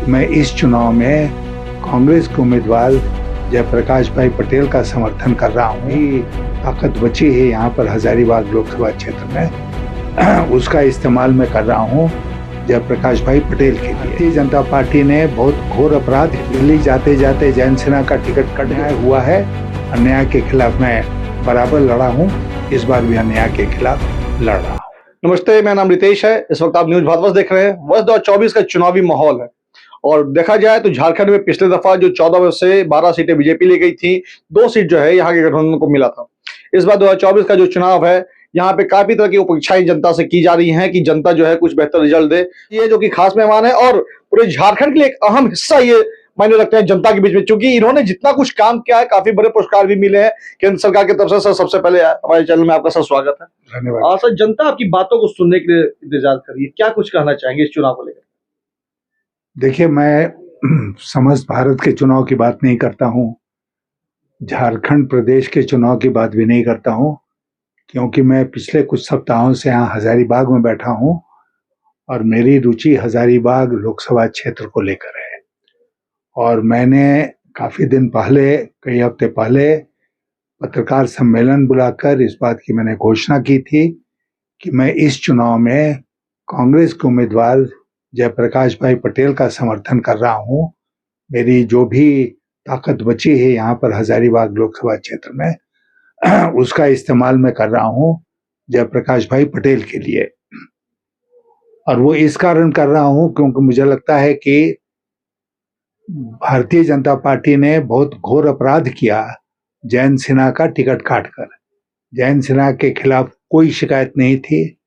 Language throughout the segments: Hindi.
मैं इस चुनाव में कांग्रेस के उम्मीदवार जयप्रकाश भाई पटेल का समर्थन कर रहा हूँ। ताकत बची है यहाँ पर हजारीबाग लोकसभा क्षेत्र में, उसका इस्तेमाल मैं कर रहा हूँ जयप्रकाश भाई पटेल के लिए। भारतीय जनता पार्टी ने बहुत घोर अपराध, दिल्ली जाते जाते जयंत सिन्हा का टिकट कट हुआ है। अन्याय के खिलाफ मैं बराबर लड़ा हूँ, इस बार भी अन्याय के खिलाफ लड़ रहा हूँ। नमस्ते, मेरा नाम रितेश है। इस वक्त आप न्यूज भारत देख रहे हैं। वर्ष 2024 का चुनावी माहौल है और देखा जाए तो झारखंड में पिछले दफा जो 14 में से 12 सीटें बीजेपी ले गई थी, 2 सीट जो है यहाँ के गठबंधन को मिला था। इस बार 2024 का जो चुनाव है, यहाँ पे काफी तरह की अपेक्षाएं जनता से की जा रही हैं कि जनता जो है कुछ बेहतर रिजल्ट दे। ये जो कि खास मेहमान है और पूरे झारखंड के लिए एक अहम हिस्सा ये मायने रखते हैं जनता के बीच में, क्योंकि इन्होंने जितना कुछ काम किया है, काफी बड़े पुरस्कार भी मिले हैं केंद्र सरकार की तरफ से। सर, सबसे पहले हमारे चैनल में आपका सर स्वागत है। धन्यवाद। और सर, जनता आपकी बातों को सुनने के लिए इंतजार कर रही है, क्या कुछ कहना चाहेंगे इस चुनाव को लेकर? देखिए, मैं समस्त भारत के चुनाव की बात नहीं करता हूँ, झारखंड प्रदेश के चुनाव की बात भी नहीं करता हूँ, क्योंकि मैं पिछले कुछ सप्ताहों से यहाँ हजारीबाग में बैठा हूँ और मेरी रुचि हजारीबाग लोकसभा क्षेत्र को लेकर है। और मैंने काफी दिन पहले, कई हफ्ते पहले पत्रकार सम्मेलन बुलाकर इस बात की मैंने घोषणा की थी कि मैं इस चुनाव में कांग्रेस के उम्मीदवार जयप्रकाश भाई पटेल का समर्थन कर रहा हूँ। मेरी जो भी ताकत बची है यहाँ पर हजारीबाग लोकसभा क्षेत्र में, उसका इस्तेमाल मैं कर रहा हूँ जयप्रकाश भाई पटेल के लिए। और वो इस कारण कर रहा हूँ क्योंकि मुझे लगता है कि भारतीय जनता पार्टी ने बहुत घोर अपराध किया जयंत सिन्हा का टिकट काटकर। जयंत सिन्हा के खिलाफ कोई शिकायत नहीं थी।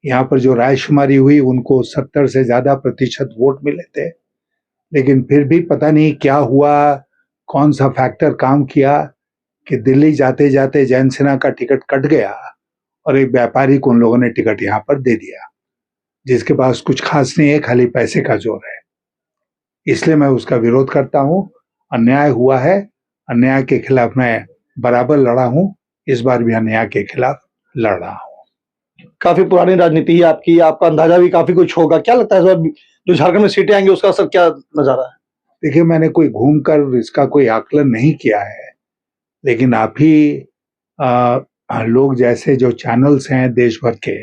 यहाँ पर जो रायशुमारी हुई, उनको 70 से ज्यादा प्रतिशत वोट मिले थे, लेकिन फिर भी पता नहीं क्या हुआ, कौन सा फैक्टर काम किया कि दिल्ली जाते जाते जयंत सिन्हा का टिकट कट गया और एक व्यापारी को उन लोगों ने टिकट यहाँ पर दे दिया, जिसके पास कुछ खास नहीं है, खाली पैसे का जोर है। इसलिए मैं उसका विरोध करता हूँ। अन्याय हुआ है, अन्याय के खिलाफ मैं बराबर लड़ा हूँ, इस बार भी अन्याय के खिलाफ लड़ रहा हूँ। काफी पुरानी राजनीति है आपकी, आपका अंदाजा भी काफी कुछ होगा। क्या लगता है इस बार जो झारखंड में सीटें आएंगी उसका असर क्या नजारा है? देखिए, मैंने कोई घूमकर इसका कोई आकलन नहीं किया है, लेकिन आप ही लोग जैसे जो चैनल्स हैं देश भर के,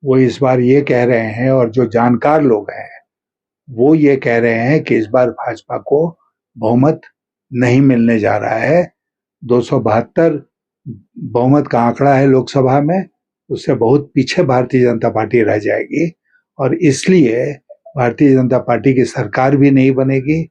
वो इस बार ये कह रहे हैं, और जो जानकार लोग हैं वो ये कह रहे हैं कि इस बार भाजपा को बहुमत नहीं मिलने जा रहा है। 272 बहुमत का आंकड़ा है लोकसभा में, उससे बहुत पीछे भारतीय जनता पार्टी रह जाएगी और इसलिए भारतीय जनता पार्टी की सरकार भी नहीं बनेगी,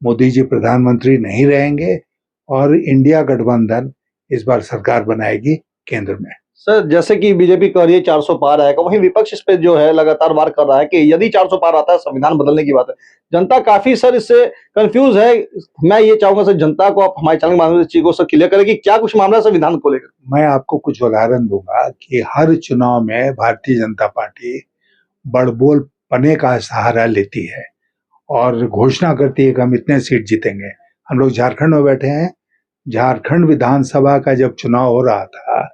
मोदी जी प्रधानमंत्री नहीं रहेंगे और इंडिया गठबंधन इस बार सरकार बनाएगी केंद्र में। सर, जैसे कि बीजेपी कह रही है 400 पार आएगा, वहीं विपक्ष इस पे जो है लगातार वार कर रहा है कि यदि 400 पार आता है संविधान बदलने की बात है। जनता काफी सर इससे कंफ्यूज है। मैं ये चाहूंगा सर, जनता को आप हमारे चैनल के माध्यम से चीज को सर क्लियर करें कि क्या कुछ मामला है संविधान को लेकर। मैं आपको कुछ उदाहरण दूंगा कि हर चुनाव में भारतीय जनता पार्टी बड़बोल पने का सहारा लेती है और घोषणा करती है कि हम इतने सीट जीतेंगे। हम लोग झारखंड में बैठे हैं, झारखंड विधानसभा का जब चुनाव हो रहा था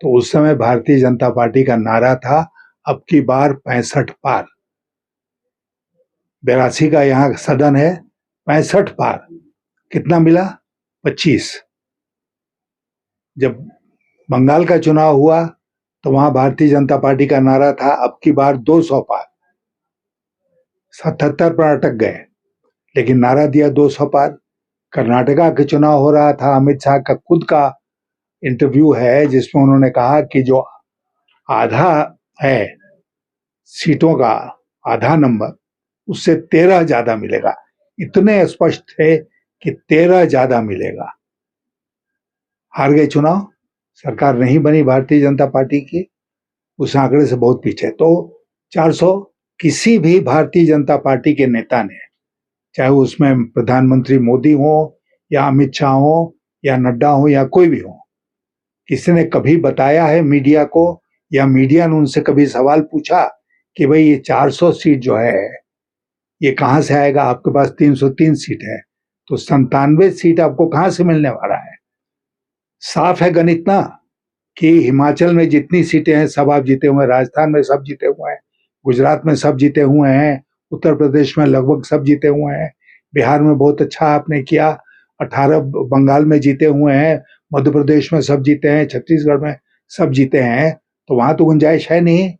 तो उस समय भारतीय जनता पार्टी का नारा था, अब की बार 65 पार। 82 का यहाँ सदन है, 65 पार। कितना मिला? 25। जब बंगाल का चुनाव हुआ तो वहां भारतीय जनता पार्टी का नारा था, अब की बार 200 पार। 77 पर अटक गए, लेकिन नारा दिया 200 पार। कर्नाटका के चुनाव हो रहा था, अमित शाह का खुद का इंटरव्यू है जिसमें उन्होंने कहा कि जो आधा है सीटों का, आधा नंबर, उससे 13 ज्यादा मिलेगा। इतने स्पष्ट थे कि 13 ज्यादा मिलेगा। हार गए चुनाव, सरकार नहीं बनी भारतीय जनता पार्टी की, उस आंकड़े से बहुत पीछे। तो 400 किसी भी भारतीय जनता पार्टी के नेता ने, चाहे उसमें प्रधानमंत्री मोदी हो या अमित शाह हो या नड्डा हो या कोई भी हो, किसी ने कभी बताया है मीडिया को, या मीडिया ने उनसे कभी सवाल पूछा कि भाई ये 400 सीट जो है ये कहां से आएगा? आपके पास 303 सीट है, तो 97 सीट आपको कहां से मिलने वाला है? साफ है गणित ना, कि हिमाचल में जितनी सीटें हैं सब आप जीते हुए हैं, राजस्थान में सब जीते हुए हैं, गुजरात में सब जीते हुए हैं, उत्तर प्रदेश में लगभग सब जीते हुए हैं, बिहार में बहुत अच्छा आपने किया, 18 बंगाल में जीते हुए हैं, मध्य प्रदेश में सब जीते हैं, छत्तीसगढ़ में सब जीते हैं, तो वहां तो गुंजाइश है नहीं।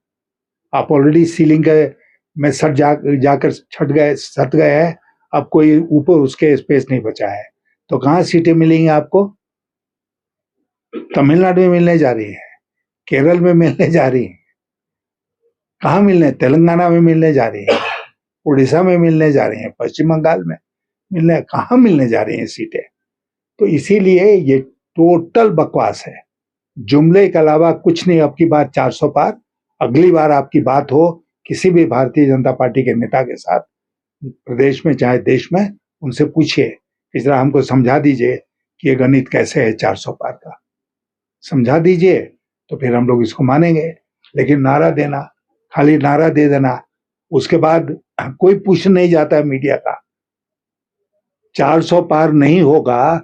आप ऑलरेडी सीलिंग में जाकर सट गए हैं, अब कोई ऊपर उसके स्पेस नहीं बचा है, तो कहाँ सीटें मिलेंगी आपको? तमिलनाडु में मिलने जा रही है, केरल में मिलने जा रही है, कहाँ मिलने? तेलंगाना में मिलने जा रही है, उड़ीसा में मिलने जा रही है, पश्चिम बंगाल में मिलने, कहाँ मिलने जा रही हैं सीटें? तो इसीलिए ये टोटल बकवास है, जुमले के अलावा कुछ नहीं। अब की बात 400 पार, अगली बार आपकी बात हो किसी भी भारतीय जनता पार्टी के नेता के साथ प्रदेश में चाहे देश में, उनसे पूछिए, इस तरह हमको समझा दीजिए कि ये गणित कैसे है 400 पार का, समझा दीजिए, तो फिर हम लोग इसको मानेंगे। लेकिन नारा देना, खाली नारा दे देना, उसके बाद कोई पूछ नहीं जाता है मीडिया का। 400 पार नहीं होगा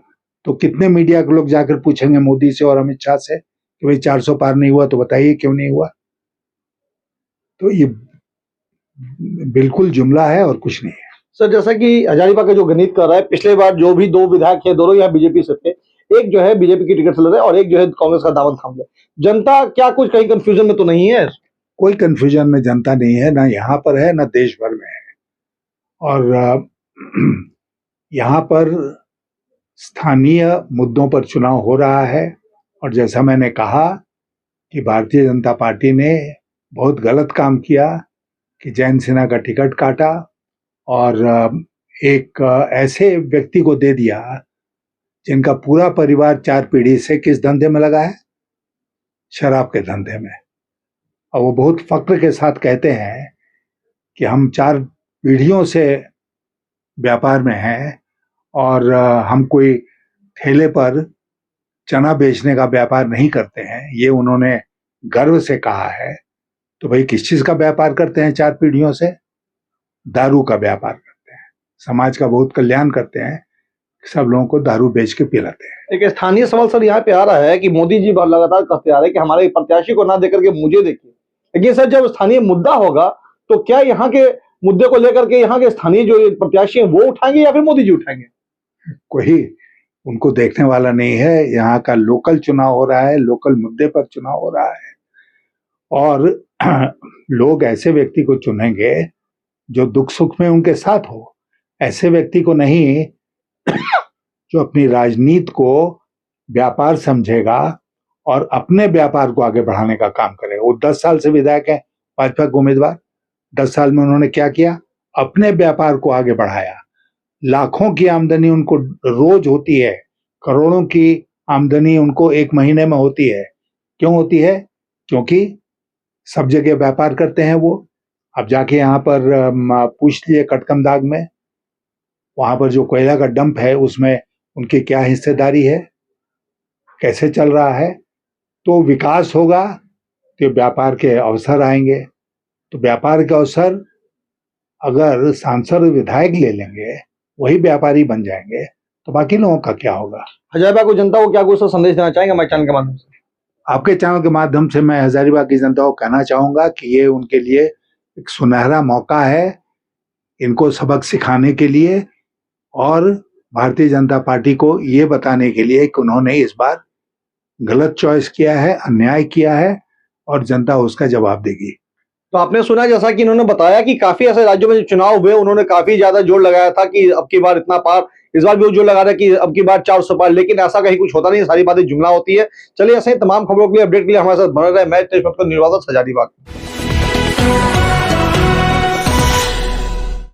तो कितने मीडिया के लोग जाकर पूछेंगे मोदी से और अमित शाह से कि भाई 400 पार नहीं हुआ, तो बताइए क्यों नहीं हुआ? तो ये बिल्कुल जुमला है और कुछ नहीं है। सर, जैसा कि हजारीबाग का जो गणित कर रहा है, पिछले बार जो भी 2 विधायक है, दोनों यहाँ बीजेपी से थे, एक जो है बीजेपी की टिकट से लड़ रहे और एक जो है कांग्रेस का दामन थाम लिया। जनता क्या कुछ कहीं कंफ्यूजन में तो नहीं है? कोई कंफ्यूजन में जनता नहीं है, ना यहाँ पर है ना देश भर में है। और यहाँ पर स्थानीय मुद्दों पर चुनाव हो रहा है, और जैसा मैंने कहा कि भारतीय जनता पार्टी ने बहुत गलत काम किया कि जयंत सिन्हा का टिकट काटा और एक ऐसे व्यक्ति को दे दिया जिनका पूरा परिवार 4 पीढ़ी से किस धंधे में लगा है? शराब के धंधे में। और वो बहुत फक्र के साथ कहते हैं कि हम 4 पीढ़ियों से व्यापार में हैं और हम कोई ठेले पर चना बेचने का व्यापार नहीं करते हैं, ये उन्होंने गर्व से कहा है। तो भाई किस चीज का व्यापार करते हैं 4 पीढ़ियों से? दारू का व्यापार करते हैं, समाज का बहुत कल्याण करते हैं, सब लोगों को दारू बेच के पिलाते हैं। एक स्थानीय सवाल सर यहाँ पे आ रहा है कि मोदी जी लगातार कहते आ रहे हैं कि हमारे प्रत्याशी को ना देकर के मुझे देखिए, लेकिन सर जब स्थानीय मुद्दा होगा तो क्या यहाँ के मुद्दे को लेकर के यहाँ के स्थानीय जो प्रत्याशी हैं वो उठाएंगे या फिर मोदी जी उठाएंगे? कोई उनको देखने वाला नहीं है। यहाँ का लोकल चुनाव हो रहा है, लोकल मुद्दे पर चुनाव हो रहा है, और लोग ऐसे व्यक्ति को चुनेंगे जो दुख सुख में उनके साथ हो, ऐसे व्यक्ति को नहीं जो अपनी राजनीति को व्यापार समझेगा और अपने व्यापार को आगे बढ़ाने का काम करेगा। वो 10 साल से विधायक है, भाजपा के उम्मीदवार। 10 साल में उन्होंने क्या किया? अपने व्यापार को आगे बढ़ाया। लाखों की आमदनी उनको रोज होती है, करोड़ों की आमदनी उनको एक महीने में होती है। क्यों होती है? क्योंकि सब जगह व्यापार करते हैं वो। अब जाके यहाँ पर पूछ लिए कटकमदाग में, वहां पर जो कोयला का डंप है उसमें उनकी क्या हिस्सेदारी है, कैसे चल रहा है। तो विकास होगा तो व्यापार के अवसर आएंगे। तो व्यापार के अवसर अगर सांसद विधायक ले लेंगे, वही व्यापारी बन जाएंगे, तो बाकी लोगों का क्या होगा? हजारीबाग को जनता को क्या कुछ संदेश देना चाहेंगे हमारे चैनल के माध्यम से? आपके चैनल के माध्यम से मैं हजारीबाग की जनता को कहना चाहूंगा कि ये उनके लिए एक सुनहरा मौका है, इनको सबक सिखाने के लिए और भारतीय जनता पार्टी को ये बताने के लिए कि उन्होंने इस बार गलत चॉइस किया है, अन्याय किया है, और जनता उसका जवाब देगी। तो आपने सुना जैसा कि इन्होंने बताया कि काफी ऐसे राज्यों में जो चुनाव हुए उन्होंने काफी ज्यादा जोर लगाया था कि अब की बार इतना पार, इस बार भी वो जोर लगा रहा है कि अब की बार 400 पार, लेकिन ऐसा कहीं कुछ होता नहीं, सारी बातें जुमला होती है। चलिए ऐसे ही तमाम खबरों के लिए, अपडेट के लिए हमारे साथ बने रहे। मैं निर्वाचक हजारीबाग।